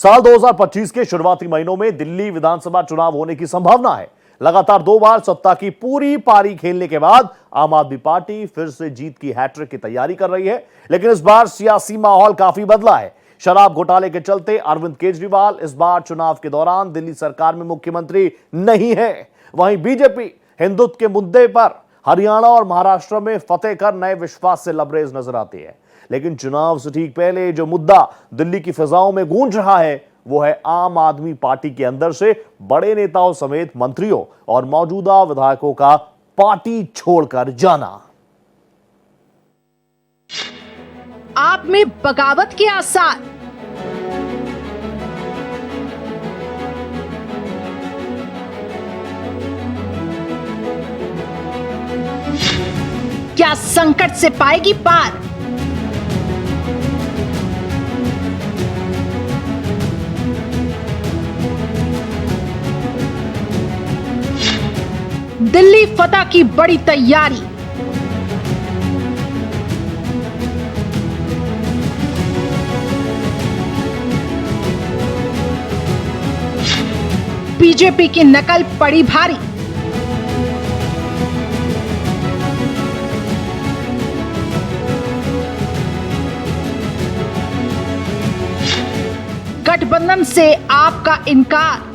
साल 2025 के शुरुआती महीनों में दिल्ली विधानसभा चुनाव होने की संभावना है। लगातार 2 बार सत्ता की पूरी पारी खेलने के बाद आम आदमी पार्टी फिर से जीत की हैट्रिक की तैयारी कर रही है, लेकिन इस बार सियासी माहौल काफी बदला है। शराब घोटाले के चलते अरविंद केजरीवाल इस बार चुनाव के दौरान दिल्ली सरकार में मुख्यमंत्री नहीं है। वहीं बीजेपी हिंदुत्व के मुद्दे पर हरियाणा और महाराष्ट्र में फतेह कर नए विश्वास से लबरेज नजर आती है। लेकिन चुनाव से ठीक पहले जो मुद्दा दिल्ली की फिजाओं में गूंज रहा है वो है आम आदमी पार्टी के अंदर से बड़े नेताओं समेत मंत्रियों और मौजूदा विधायकों का पार्टी छोड़कर जाना। आप में बगावत के आसार। क्या संकट से पाएगी पार? दिल्ली फतह की बड़ी तैयारी। बीजेपी की नकल पड़ी भारी। गठबंधन से आपका इनकार।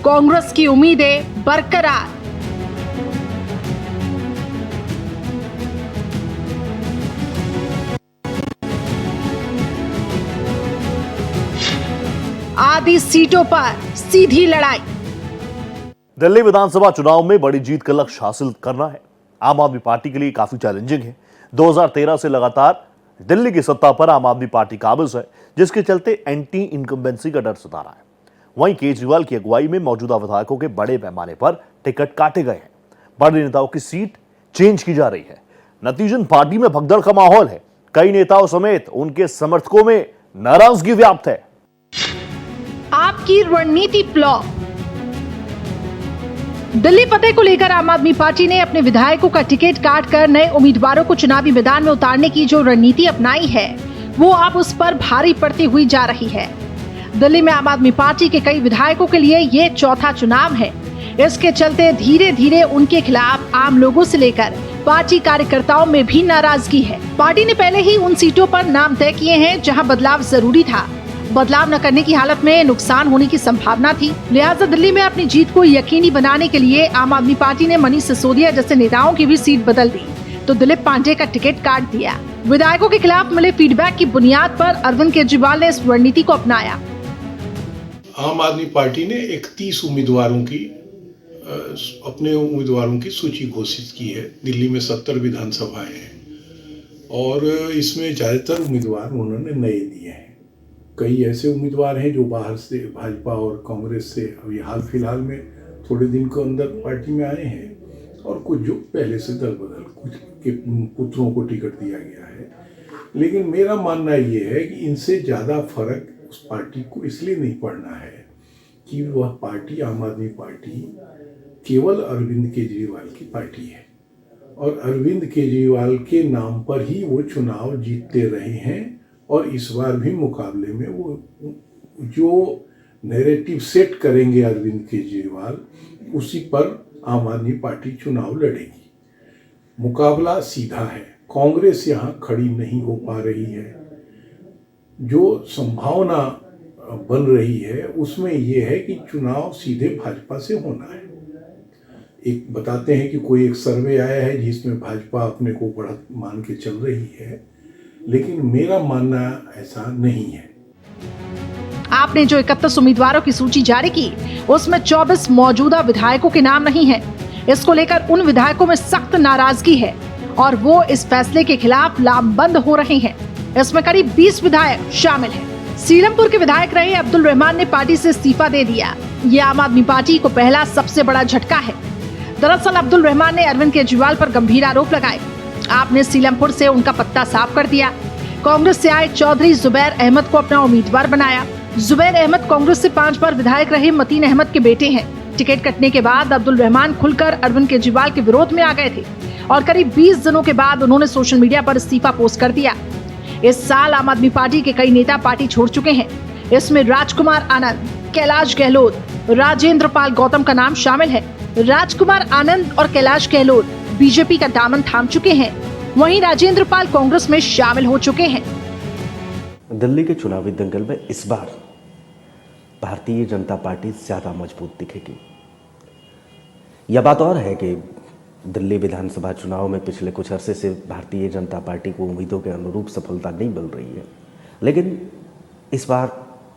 कांग्रेस की उम्मीदें बरकरार। आधी सीटों पर सीधी लड़ाई। दिल्ली विधानसभा चुनाव में बड़ी जीत का लक्ष्य हासिल करना है आम आदमी पार्टी के लिए काफी चैलेंजिंग है। 2013 से लगातार दिल्ली की सत्ता पर आम आदमी पार्टी काबिज है, जिसके चलते एंटी इनकम्बेंसी का डर सता रहा है। वहीं केजरीवाल की अगुवाई में मौजूदा विधायकों के बड़े पैमाने पर टिकट काटे गए हैं। बड़े नेताओं की सीट चेंज की जा रही है। नतीजन पार्टी में भगदड़ का माहौल है। कई नेताओं समेत उनके समर्थकों में नाराजगी व्याप्त है। आपकी रणनीति फ्लॉप। दिल्ली फतेह को लेकर आम आदमी पार्टी ने अपने विधायकों का टिकट काटकर नए उम्मीदवारों को चुनावी मैदान में उतारने की जो रणनीति अपनाई है वो अब उस पर भारी पड़ती हुई जा रही है। दिल्ली में आम आदमी पार्टी के कई विधायकों के लिए ये चौथा चुनाव है। इसके चलते धीरे धीरे उनके खिलाफ आम लोगों से लेकर पार्टी कार्यकर्ताओं में भी नाराजगी है। पार्टी ने पहले ही उन सीटों पर नाम तय किए हैं जहां बदलाव जरूरी था। बदलाव न करने की हालत में नुकसान होने की संभावना थी। लिहाजा दिल्ली में अपनी जीत को यकीनी बनाने के लिए आम आदमी पार्टी ने मनीष सिसोदिया जैसे नेताओं की भी सीट बदल दी तो दिलीप पांडे का टिकट काट दिया। विधायकों के खिलाफ मिले फीडबैक की बुनियाद पर अरविंद केजरीवाल ने इस रणनीति को अपनाया। आम आदमी पार्टी ने 31 उम्मीदवारों की अपने उम्मीदवारों की सूची घोषित की है। दिल्ली में 70 विधानसभाएं हैं और इसमें ज़्यादातर उम्मीदवार उन्होंने नए दिए हैं। कई ऐसे उम्मीदवार हैं जो बाहर से भाजपा और कांग्रेस से अभी हाल फिलहाल में थोड़े दिन के अंदर पार्टी में आए हैं और कुछ जो पहले से दल बदल कुछ के पुत्रों को टिकट दिया गया है। लेकिन मेरा मानना ये है कि इनसे ज़्यादा फर्क उस पार्टी को इसलिए नहीं पड़ना है कि वह पार्टी आम आदमी पार्टी केवल अरविंद केजरीवाल की पार्टी है और अरविंद केजरीवाल के नाम पर ही वो चुनाव जीतते रहे हैं और इस बार भी मुकाबले में वो जो नैरेटिव सेट करेंगे अरविंद केजरीवाल उसी पर आम आदमी पार्टी चुनाव लड़ेगी। मुकाबला सीधा है। कांग्रेस यहाँ खड़ी नहीं हो पा रही है। जो संभावना बन रही है उसमें यह है कि चुनाव सीधे भाजपा से होना है। एक बताते हैं कि कोई एक सर्वे आया है जिसमें भाजपा अपने को बढ़त मान के चल रही है, लेकिन मेरा मानना ऐसा नहीं है। आपने जो 31 उम्मीदवारों की सूची जारी की उसमें 24 मौजूदा विधायकों के नाम नहीं है। इसको लेकर उन विधायकों में सख्त नाराजगी है और वो इस फैसले के खिलाफ लामबंद हो रहे हैं। इसमें करीब 20 विधायक शामिल हैं। सीलमपुर के विधायक रहे अब्दुल रहमान ने पार्टी से इस्तीफा दे दिया। ये आम आदमी पार्टी को पहला सबसे बड़ा झटका है। दरअसल अब्दुल रहमान ने अरविंद केजरीवाल पर गंभीर आरोप लगाए। आपने सीलमपुर से उनका पत्ता साफ कर दिया। कांग्रेस से आए चौधरी जुबैर अहमद को अपना उम्मीदवार बनाया। जुबैर अहमद कांग्रेस से 5 बार विधायक रहे मतीन अहमद के बेटे हैं। टिकट कटने के बाद अब्दुल रहमान खुलकर अरविंद केजरीवाल के विरोध में आ गए थे और करीब 20 दिनों के बाद उन्होंने सोशल मीडिया पर इस्तीफा पोस्ट कर दिया। इस साल आम आदमी पार्टी के कई नेता पार्टी छोड़ चुके हैं। इसमें राजकुमार आनंद, कैलाश गहलोत, राजेंद्र पाल गौतम का नाम शामिल है। राजकुमार आनंद और कैलाश गहलोत बीजेपी का दामन थाम चुके हैं, वहीं राजेंद्र पाल कांग्रेस में शामिल हो चुके हैं। दिल्ली के चुनावी दंगल में इस बार भारतीय जनता पार्टी ज्यादा मजबूत दिखेगी। यह बात और है कि दिल्ली विधानसभा चुनाव में पिछले कुछ अरसे से भारतीय जनता पार्टी को उम्मीदों के अनुरूप सफलता नहीं मिल रही है, लेकिन इस बार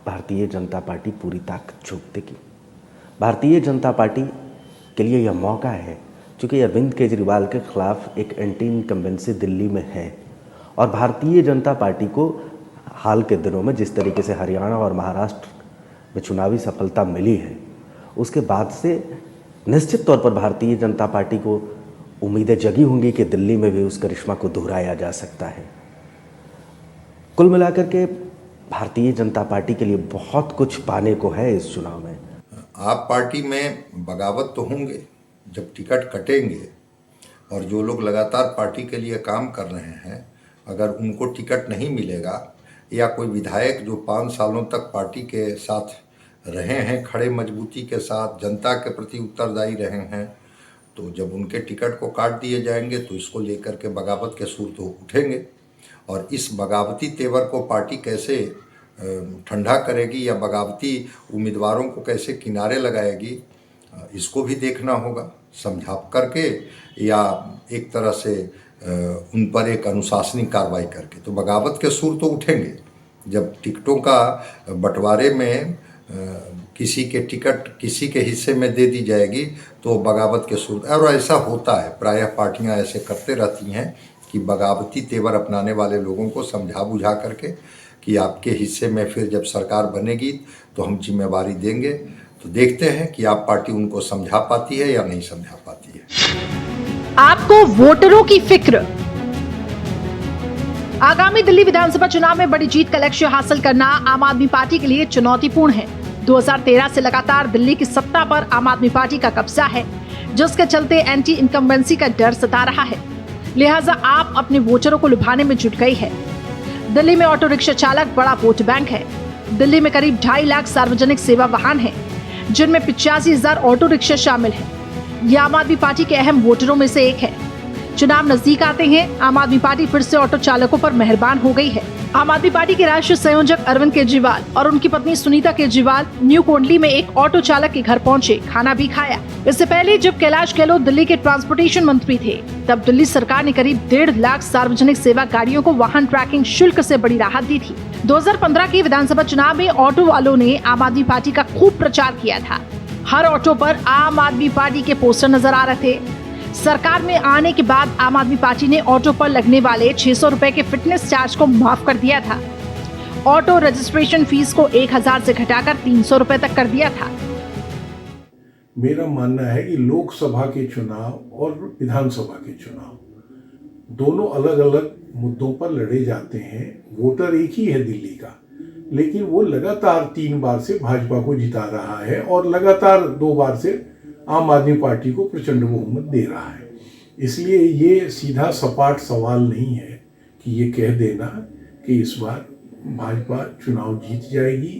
भारतीय जनता पार्टी पूरी ताकत झोंक देगी। भारतीय जनता पार्टी के लिए यह मौका है, क्योंकि अरविंद केजरीवाल के खिलाफ एक एंटी इनकम्बेंसी दिल्ली में है और भारतीय जनता पार्टी को हाल के दिनों में जिस तरीके से हरियाणा और महाराष्ट्र में चुनावी सफलता मिली है, उसके बाद से निश्चित तौर पर भारतीय जनता पार्टी को उम्मीदें जगी होंगी कि दिल्ली में भी उस करिश्मा को दोहराया जा सकता है। कुल मिलाकर के भारतीय जनता पार्टी के लिए बहुत कुछ पाने को है इस चुनाव में। आप पार्टी में बगावत तो होंगे जब टिकट कटेंगे, और जो लोग लगातार पार्टी के लिए काम कर रहे हैं, अगर उनको टिकट नहीं मिलेगा या कोई विधायक जो 5 सालों तक पार्टी के साथ रहे हैं, खड़े मजबूती के साथ जनता के प्रति उत्तरदायी रहे हैं, तो जब उनके टिकट को काट दिए जाएंगे तो इसको लेकर के बगावत के सुर तो उठेंगे। और इस बगावती तेवर को पार्टी कैसे ठंडा करेगी या बगावती उम्मीदवारों को कैसे किनारे लगाएगी, इसको भी देखना होगा, समझा करके या एक तरह से उन पर एक अनुशासनिक कार्रवाई करके। तो बगावत के सुर तो उठेंगे जब टिकटों का बंटवारे में किसी के टिकट किसी के हिस्से में दे दी जाएगी तो बगावत के सुर। और ऐसा होता है, प्रायः पार्टियां ऐसे करते रहती हैं कि बगावती तेवर अपनाने वाले लोगों को समझा बुझा करके कि आपके हिस्से में फिर जब सरकार बनेगी तो हम जिम्मेवारी देंगे। तो देखते हैं कि आप पार्टी उनको समझा पाती है या नहीं समझा पाती है। आपको वोटरों की फिक्र। आगामी दिल्ली विधानसभा चुनाव में बड़ी जीत का लक्ष्य हासिल करना आम आदमी पार्टी के लिए चुनौतीपूर्ण है। 2013 से लगातार दिल्ली की सत्ता पर आम आदमी पार्टी का कब्जा है, जिसके चलते एंटी इनकम्बेंसी का डर सता रहा है। लिहाजा आप अपने वोटरों को लुभाने में जुट गई है। दिल्ली में ऑटो रिक्शा चालक बड़ा वोट बैंक है। दिल्ली में करीब 2.5 लाख सार्वजनिक सेवा वाहन हैं, जिनमें 85,000 ऑटो रिक्शा शामिल है। यह आम आदमी पार्टी के अहम वोटरों में से एक है। चुनाव नजदीक आते हैं, आम आदमी पार्टी फिर से ऑटो चालकों पर मेहरबान हो गई है। आम आदमी पार्टी के राष्ट्रीय संयोजक अरविंद केजरीवाल और उनकी पत्नी सुनीता केजरीवाल न्यू कोंडली में एक ऑटो चालक के घर पहुंचे, खाना भी खाया। इससे पहले जब कैलाश गहलोत दिल्ली के ट्रांसपोर्टेशन मंत्री थे, तब दिल्ली सरकार ने करीब 1.5 लाख सार्वजनिक सेवा गाड़ियों को वाहन ट्रैकिंग शुल्क से बड़ी राहत दी थी। 2015 के विधानसभा चुनाव में ऑटो वालों ने आम आदमी पार्टी का खूब प्रचार किया था। हर ऑटो पर आम आदमी पार्टी के पोस्टर नजर आ रहे थे। सरकार में आने के बाद आम आदमी पार्टी ने ऑटो पर लगने वाले 600 रुपए के फिटनेस चार्ज को माफ कर दिया था। ऑटो रजिस्ट्रेशन फीस को 1000 से घटाकर 300 रुपए तक कर दिया था। मेरा मानना है कि लोकसभा के चुनाव और विधानसभा के चुनाव दोनों अलग अलग मुद्दों पर लड़े जाते हैं। वोटर एक ही है दिल्ली का, लेकिन वो लगातार 3 बार से भाजपा को जिता रहा है और लगातार 2 बार से आम आदमी पार्टी को प्रचंड बहुमत दे रहा है। इसलिए ये सीधा सपाट सवाल नहीं है कि ये कह देना कि इस बार भाजपा चुनाव जीत जाएगी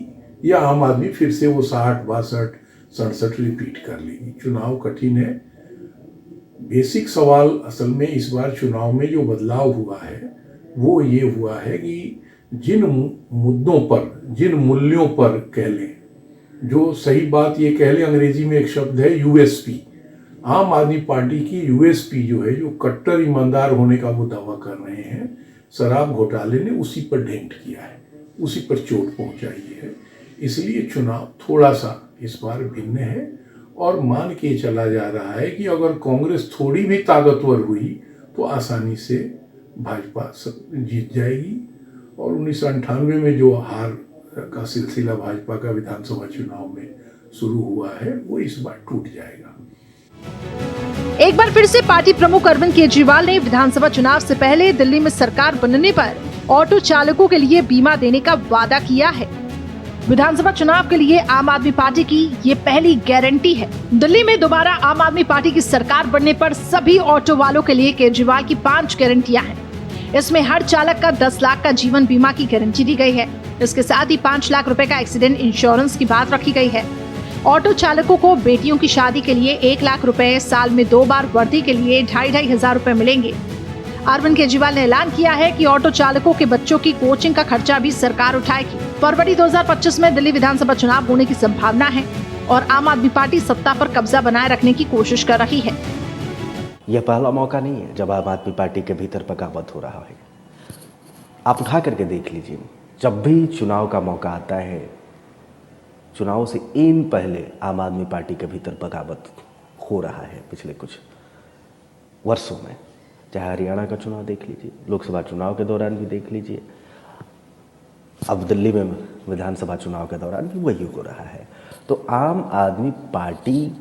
या आम आदमी फिर से वो 60, 62, 67 रिपीट कर लेगी। चुनाव कठिन है। बेसिक सवाल असल में इस बार चुनाव में जो बदलाव हुआ है वो ये हुआ है कि जिन मुद्दों पर, जिन मूल्यों पर कह लें, जो सही बात ये कह लें, अंग्रेजी में एक शब्द है यूएसपी। आम आदमी पार्टी की यूएसपी जो है, जो कट्टर ईमानदार होने का वो दावा कर रहे हैं, शराब घोटाले ने उसी पर डेंट किया है, उसी पर चोट पहुंचाई है। इसलिए चुनाव थोड़ा सा इस बार भिन्न है और मान के चला जा रहा है कि अगर कांग्रेस थोड़ी भी ताकतवर हुई तो आसानी से भाजपा जीत जाएगी। और 1998 में जो हार का सिलसिला भाजपा का विधानसभा चुनाव में शुरू हुआ है वो इस बार टूट जाएगा। एक बार फिर से पार्टी प्रमुख अरविंद केजरीवाल ने विधानसभा चुनाव से पहले दिल्ली में सरकार बनने पर ऑटो चालकों के लिए बीमा देने का वादा किया है। विधानसभा चुनाव के लिए आम आदमी पार्टी की ये पहली गारंटी है। दिल्ली में दोबारा आम आदमी पार्टी की सरकार बनने पर सभी ऑटो वालों के लिए केजरीवाल की 5 गारंटियां हैं। इसमें हर चालक का 10 लाख का जीवन बीमा की गारंटी दी गई है। इसके साथ ही 5 लाख रुपए का एक्सीडेंट इंश्योरेंस की बात रखी गई है। ऑटो चालकों को बेटियों की शादी के लिए 1 लाख रुपए, साल में 2 बार वर्दी के लिए 2,500 हजार रुपए मिलेंगे। अरविंद केजरीवाल ने ऐलान किया है कि ऑटो चालकों के बच्चों की कोचिंग का खर्चा भी सरकार उठाएगी। फरवरी 2025 में दिल्ली विधानसभा चुनाव होने की संभावना है और आम आदमी पार्टी सत्ता पर कब्जा बनाए रखने की कोशिश कर रही है। यह पहला मौका नहीं है जब आम आदमी पार्टी के भीतर बगावत हो रहा है। आप उठा करके देख लीजिए, जब भी चुनाव का मौका आता है, चुनाव से इन पहले आम आदमी पार्टी के भीतर बगावत हो रहा है। पिछले कुछ वर्षों में, चाहे हरियाणा का चुनाव देख लीजिए, लोकसभा चुनाव के दौरान भी देख लीजिए, अब दिल्ली में विधानसभा चुनाव के दौरान भी वही हो रहा है। तो आम आदमी पार्टी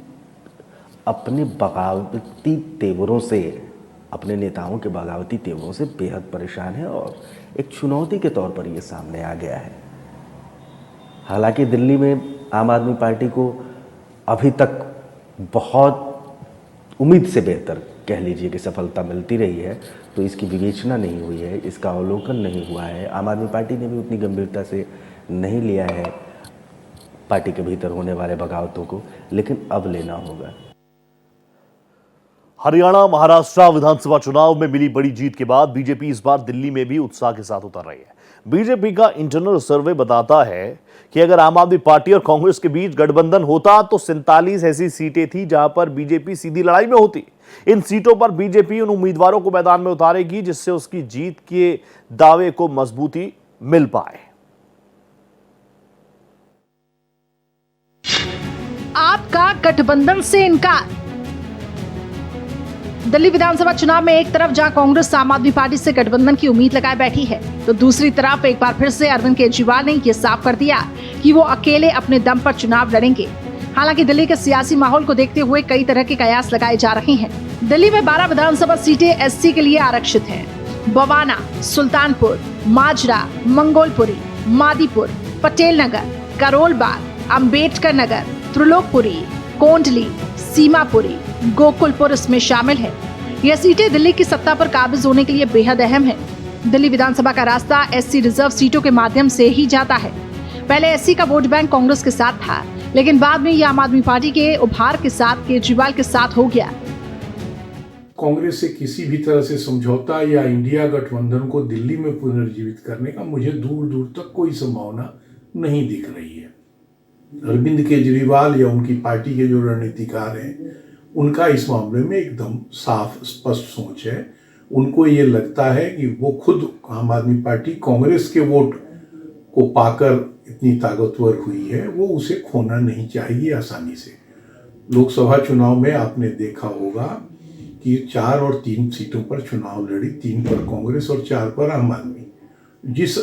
अपने बगावती तेवरों से, अपने नेताओं के बगावती तेवरों से बेहद परेशान है और एक चुनौती के तौर पर ये सामने आ गया है। हालांकि दिल्ली में आम आदमी पार्टी को अभी तक बहुत उम्मीद से बेहतर कह लीजिए कि सफलता मिलती रही है, तो इसकी विवेचना नहीं हुई है, इसका अवलोकन नहीं हुआ है। आम आदमी पार्टी ने भी उतनी गंभीरता से नहीं लिया है पार्टी के भीतर होने वाले बगावतों को, लेकिन अब लेना होगा। हरियाणा, महाराष्ट्र विधानसभा चुनाव में मिली बड़ी जीत के बाद बीजेपी इस बार दिल्ली में भी उत्साह के साथ उतर रही है। बीजेपी का इंटरनल सर्वे बताता है कि अगर आम आदमी पार्टी और कांग्रेस के बीच गठबंधन होता तो 47 ऐसी सीटें थी जहां पर बीजेपी सीधी लड़ाई में होती। इन सीटों पर बीजेपी उन उम्मीदवारों को मैदान में उतारेगी जिससे उसकी जीत के दावे को मजबूती मिल पाए। आपका गठबंधन से इनकार। दिल्ली विधानसभा चुनाव में एक तरफ जहां कांग्रेस आम आदमी पार्टी से गठबंधन की उम्मीद लगाए बैठी है, तो दूसरी तरफ एक बार फिर से अरविंद केजरीवाल ने यह साफ कर दिया कि वो अकेले अपने दम पर चुनाव लड़ेंगे। हालांकि दिल्ली के सियासी माहौल को देखते हुए कई तरह के कयास लगाए जा रहे हैं। दिल्ली में 12 विधानसभा सीटें एससी के लिए आरक्षित हैं। बवाना, सुल्तानपुर, माजरा, मंगोलपुरी, मादीपुर, पटेल नगर, करोल बाग, अम्बेडकर नगर, त्रिलोकपुरी, कोंडली, सीमापुरी, गोकुलपुर इसमें शामिल है। यह सीटें दिल्ली की सत्ता पर काबिज होने के लिए बेहद अहम है। दिल्ली विधानसभा का रास्ता एससी रिजर्व सीटों के माध्यम से ही जाता है। पहले एससी का वोट बैंक कांग्रेस के साथ था, लेकिन बाद में यह आम आदमी पार्टी के उभार के साथ केजरीवाल के साथ हो गया। कांग्रेस से किसी भी तरह से समझौता या इंडिया गठबंधन को दिल्ली में पुनर्जीवित करने का मुझे दूर दूर तक कोई संभावना नहीं दिख रही है। अरविंद केजरीवाल या उनकी पार्टी के जो रणनीतिकार हैं, उनका इस मामले में एकदम साफ स्पष्ट सोच है। उनको ये लगता है कि वो खुद आम आदमी पार्टी कांग्रेस के वोट को पाकर इतनी ताकतवर हुई है, वो उसे खोना नहीं चाहिए आसानी से। लोकसभा चुनाव में आपने देखा होगा कि 4 और 3 सीटों पर चुनाव लड़ी, 3 पर कांग्रेस और 4 पर आम आदमी। जिस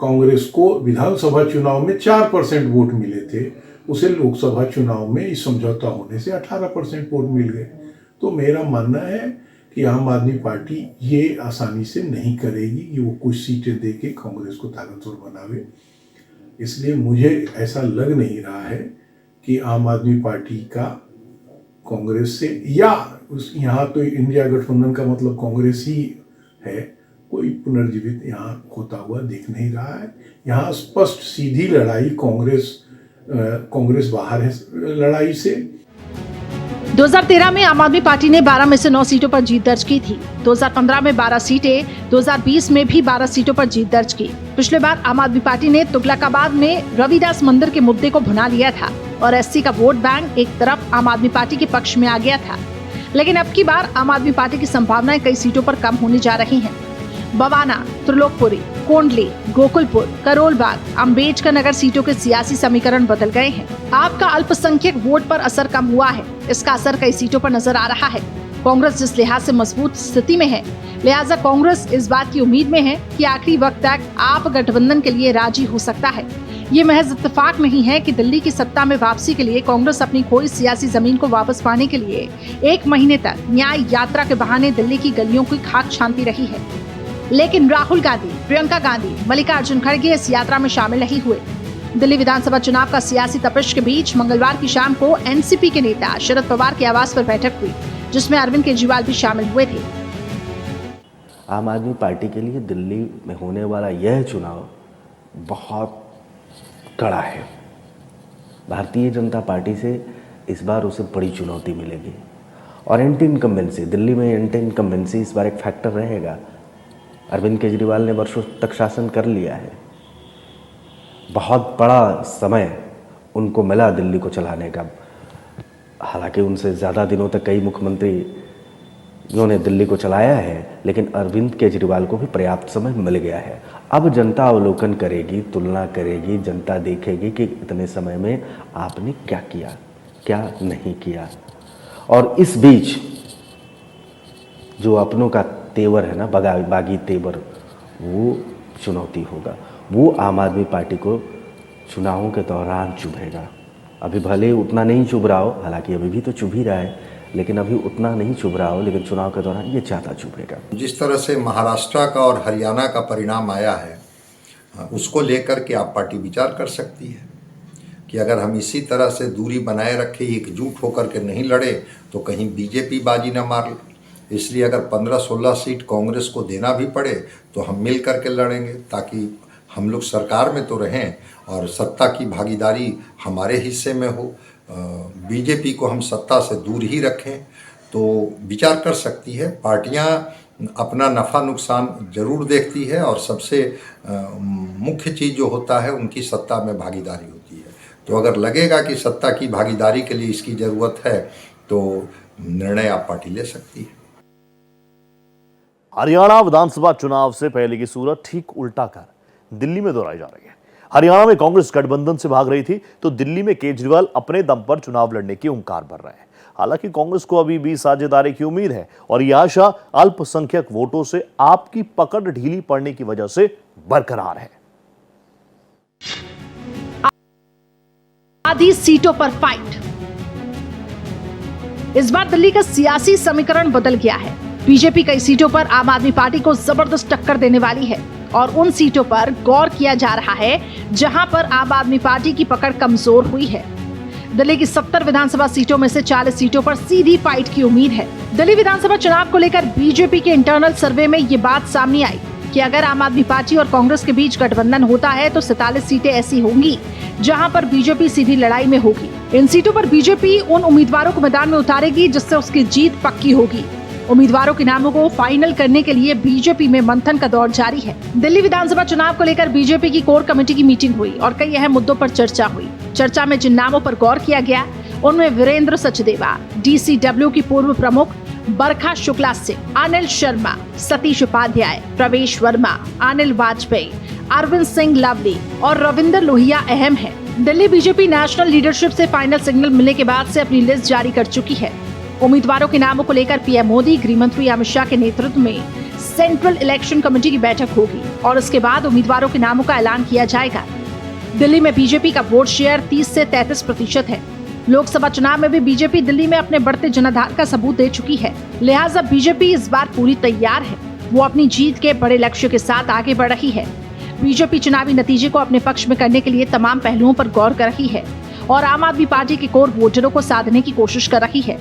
कांग्रेस को विधानसभा चुनाव में 4% वोट मिले थे, उसे लोकसभा चुनाव में इस समझौता होने से 18% वोट मिल गए। तो मेरा मानना है कि आम आदमी पार्टी ये आसानी से नहीं करेगी कि वो कुछ सीटें दे के कांग्रेस को ताकतवर बनावे। इसलिए मुझे ऐसा लग नहीं रहा है कि आम आदमी पार्टी का कांग्रेस से, या यहाँ तो इंडिया गठबंधन का मतलब कांग्रेस ही है, कोई पुनर्जीवित यहाँ होता हुआ दिख नहीं रहा है। यहाँ स्पष्ट सीधी लड़ाई कांग्रेस बाहर है लड़ाई से। 2013 में आम आदमी पार्टी ने 12 में से 9 सीटों पर जीत दर्ज की थी। 2015 में 12 सीटें, 2020 में भी 12 सीटों पर जीत दर्ज की। पिछले बार आम आदमी पार्टी ने तुगलकाबाद में रविदास मंदिर के मुद्दे को भुना लिया था और एससी का वोट बैंक एक तरफ आम आदमी पार्टी के पक्ष में आ गया था। लेकिन अब की बार आम आदमी पार्टी की संभावनाएं कई सीटों पर कम होने जा रही हैं। बवाना, त्रिलोकपुरी, कोंडली, गोकुलपुर, करोल बाग, अम्बेडकर नगर सीटों के सियासी समीकरण बदल गए हैं। आपका अल्पसंख्यक वोट पर असर कम हुआ है। इसका असर कई सीटों पर नजर आ रहा है। कांग्रेस जिस लिहाज से मजबूत स्थिति में है, लिहाजा कांग्रेस इस बात की उम्मीद में है कि आखिरी वक्त तक आप गठबंधन के लिए राजी हो सकता है। ये महज इत्तेफाक नहीं है कि दिल्ली की सत्ता में वापसी के लिए कांग्रेस अपनी खोई सियासी जमीन को वापस पाने के लिए 1 महीने तक न्याय यात्रा के बहाने दिल्ली की गलियों की खाक छानती रही है। लेकिन राहुल गांधी, प्रियंका गांधी, मल्लिकार्जुन खड़गे इस यात्रा में शामिल नहीं हुए। दिल्ली विधानसभा चुनाव का सियासी तपिश के बीच मंगलवार की शाम को एनसीपी के नेता शरद पवार के आवास पर बैठक हुई, जिसमें अरविंद केजरीवाल भी शामिल हुए थे। आम आदमी पार्टी के लिए दिल्ली में होने वाला यह चुनाव बहुत कड़ा है। भारतीय जनता पार्टी से इस बार उसे बड़ी चुनौती मिलेगी और एंटी इनकम्बेंसी, दिल्ली में एंटी इनकम्बेंसी इस बार एक फैक्टर रहेगा। अरविंद केजरीवाल ने वर्षों तक शासन कर लिया है, बहुत बड़ा समय उनको मिला दिल्ली को चलाने का। हालांकि उनसे ज़्यादा दिनों तक कई मुख्यमंत्रियों ने दिल्ली को चलाया है, लेकिन अरविंद केजरीवाल को भी पर्याप्त समय मिल गया है। अब जनता अवलोकन करेगी, तुलना करेगी, जनता देखेगी कि इतने समय में आपने क्या किया, क्या नहीं किया। और इस बीच जो अपनों का तेवर है ना, बागी तेवर, वो चुनौती होगा। वो आम आदमी पार्टी को चुनावों के दौरान चुभेगा। अभी भले उतना नहीं चुभ रहा हो, हालांकि अभी भी तो चुभ ही रहा है, लेकिन अभी उतना नहीं चुभ रहा हो, लेकिन चुनाव के दौरान ये ज़्यादा चुभेगा। जिस तरह से महाराष्ट्र का और हरियाणा का परिणाम आया है, उसको लेकर के आप पार्टी विचार कर सकती है कि अगर हम इसी तरह से दूरी बनाए रखे, एकजुट होकर के नहीं लड़े, तो कहीं बीजेपी बाजी ना मार ले। इसलिए अगर 15-16 सीट कांग्रेस को देना भी पड़े तो हम मिल करके लड़ेंगे, ताकि हम लोग सरकार में तो रहें और सत्ता की भागीदारी हमारे हिस्से में हो, बीजेपी को हम सत्ता से दूर ही रखें। तो विचार कर सकती है। पार्टियां अपना नफ़ा नुकसान जरूर देखती है और सबसे मुख्य चीज़ जो होता है उनकी सत्ता में भागीदारी होती है। तो अगर लगेगा कि सत्ता की भागीदारी के लिए इसकी ज़रूरत है तो निर्णय आप पार्टी ले सकती है। हरियाणा विधानसभा चुनाव से पहले की सूरत ठीक उल्टा कर दिल्ली में दोहराई जा रही है। हरियाणा में कांग्रेस गठबंधन से भाग रही थी, तो दिल्ली में केजरीवाल अपने दम पर चुनाव लड़ने की हुंकार भर रहे हैं। हालांकि कांग्रेस को अभी भी साझेदारी की उम्मीद है और यह आशा अल्पसंख्यक वोटों से आपकी पकड़ ढीली पड़ने की वजह से बरकरार है। आधी सीटों पर फाइट। इस बार दिल्ली का सियासी समीकरण बदल गया है। बीजेपी कई सीटों पर आम आदमी पार्टी को जबरदस्त टक्कर देने वाली है और उन सीटों पर गौर किया जा रहा है जहां पर आम आदमी पार्टी की पकड़ कमजोर हुई है। दिल्ली की 70 विधानसभा सीटों में से 40 सीटों पर सीधी फाइट की उम्मीद है। दिल्ली विधानसभा चुनाव को लेकर बीजेपी के इंटरनल सर्वे में ये बात सामने आई कि अगर आम आदमी पार्टी और कांग्रेस के बीच गठबंधन होता है तो 47 सीटें ऐसी होंगी जहां पर बीजेपी सीधी लड़ाई में होगी। इन सीटों पर बीजेपी उन उम्मीदवारों को मैदान में उतारेगी जिससे उसकी जीत पक्की होगी। उम्मीदवारों के नामों को फाइनल करने के लिए बीजेपी में मंथन का दौर जारी है। दिल्ली विधानसभा चुनाव को लेकर बीजेपी की कोर कमेटी की मीटिंग हुई और कई अहम मुद्दों पर चर्चा हुई। चर्चा में जिन नामों पर गौर किया गया उनमें वीरेंद्र सचदेवा, डीसीडब्ल्यू की पूर्व प्रमुख बरखा शुक्ला सिंह, अनिल शर्मा, सतीश उपाध्याय, प्रवेश वर्मा, अनिल वाजपेयी, अरविंद सिंह लवली और रविंदर लोहिया अहम है। दिल्ली बीजेपी नेशनल लीडरशिप से फाइनल सिग्नल मिलने के बाद से अपनी लिस्ट जारी कर चुकी है। उम्मीदवारों के नामों को लेकर पीएम मोदी, गृह मंत्री अमित शाह के नेतृत्व में सेंट्रल इलेक्शन कमेटी की बैठक होगी और उसके बाद उम्मीदवारों के नामों का ऐलान किया जाएगा। दिल्ली में बीजेपी का वोट शेयर 30 से 33% है। लोकसभा चुनाव में भी बीजेपी दिल्ली में अपने बढ़ते जनाधार का सबूत दे चुकी है, लिहाजा बीजेपी इस बार पूरी तैयार है। वो अपनी जीत के बड़े लक्ष्य के साथ आगे बढ़ रही है। बीजेपी चुनावी नतीजे को अपने पक्ष में करने के लिए तमाम पहलुओं पर गौर कर रही है और आम आदमी पार्टी के कोर वोटरों को साधने की कोशिश कर रही है।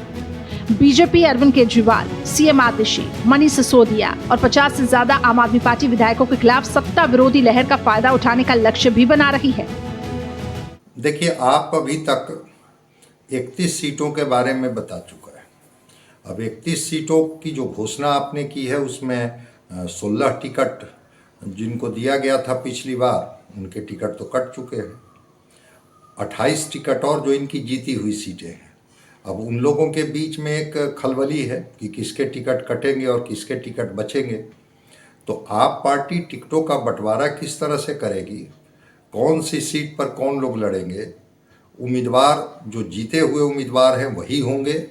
बीजेपी अरविंद केजरीवाल, सीएम आतिशी, मनीष सिसोदिया और 50 से ज्यादा आम आदमी पार्टी विधायकों के खिलाफ सत्ता विरोधी लहर का फायदा उठाने का लक्ष्य भी बना रही है। देखिए, आप अभी तक 31 सीटों के बारे में बता चुका है। अब 31 सीटों की जो घोषणा आपने की है उसमें 16 टिकट जिनको दिया गया था पिछली बार, उनके टिकट तो कट चुके हैं। 28 टिकट और जो इनकी जीती हुई सीटें हैं। अब उन लोगों के बीच में एक खलबली है कि किसके टिकट कटेंगे और किसके टिकट बचेंगे। तो आप पार्टी टिकटों का बंटवारा किस तरह से करेगी, कौन सी सीट पर कौन लोग लड़ेंगे, उम्मीदवार जो जीते हुए उम्मीदवार हैं वही होंगे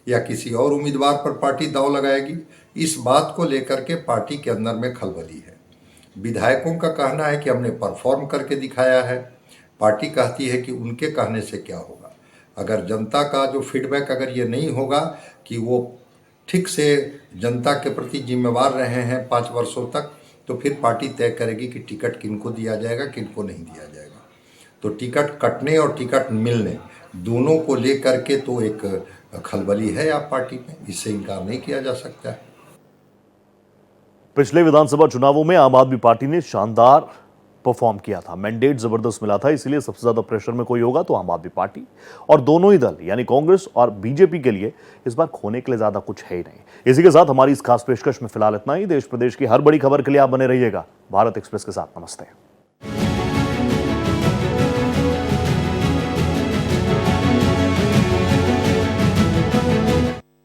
या किसी और उम्मीदवार पर पार्टी दांव लगाएगी, इस बात को लेकर के पार्टी के अंदर में खलबली है। विधायकों का कहना है कि हमने परफॉर्म करके दिखाया है, पार्टी कहती है कि उनके कहने से क्या होगा। अगर जनता का जो फीडबैक अगर ये नहीं होगा कि वो ठीक से जनता के प्रति जिम्मेवार रहे हैं 5 वर्षों तक, तो फिर पार्टी तय करेगी कि टिकट किनको दिया जाएगा, किनको नहीं दिया जाएगा। तो टिकट कटने और टिकट मिलने दोनों को लेकर के तो एक खलबली है आप पार्टी में, इससे इनकार नहीं किया जा सकता है। पिछले विधानसभा चुनावों में आम आदमी पार्टी ने शानदार परफॉर्म किया था, मैंडेट जबरदस्त मिला था, इसलिए सबसे ज्यादा प्रेशर में कोई होगा तो आम आदमी पार्टी। और दोनों ही दल यानी कांग्रेस और बीजेपी के लिए इस बार खोने के लिए ज्यादा कुछ है ही नहीं। इसी के साथ हमारी इस खास पेशकश में फिलहाल इतना ही। देश प्रदेश की हर बड़ी खबर के लिए आप बने रहिएगा भारत एक्सप्रेस के साथ। नमस्ते।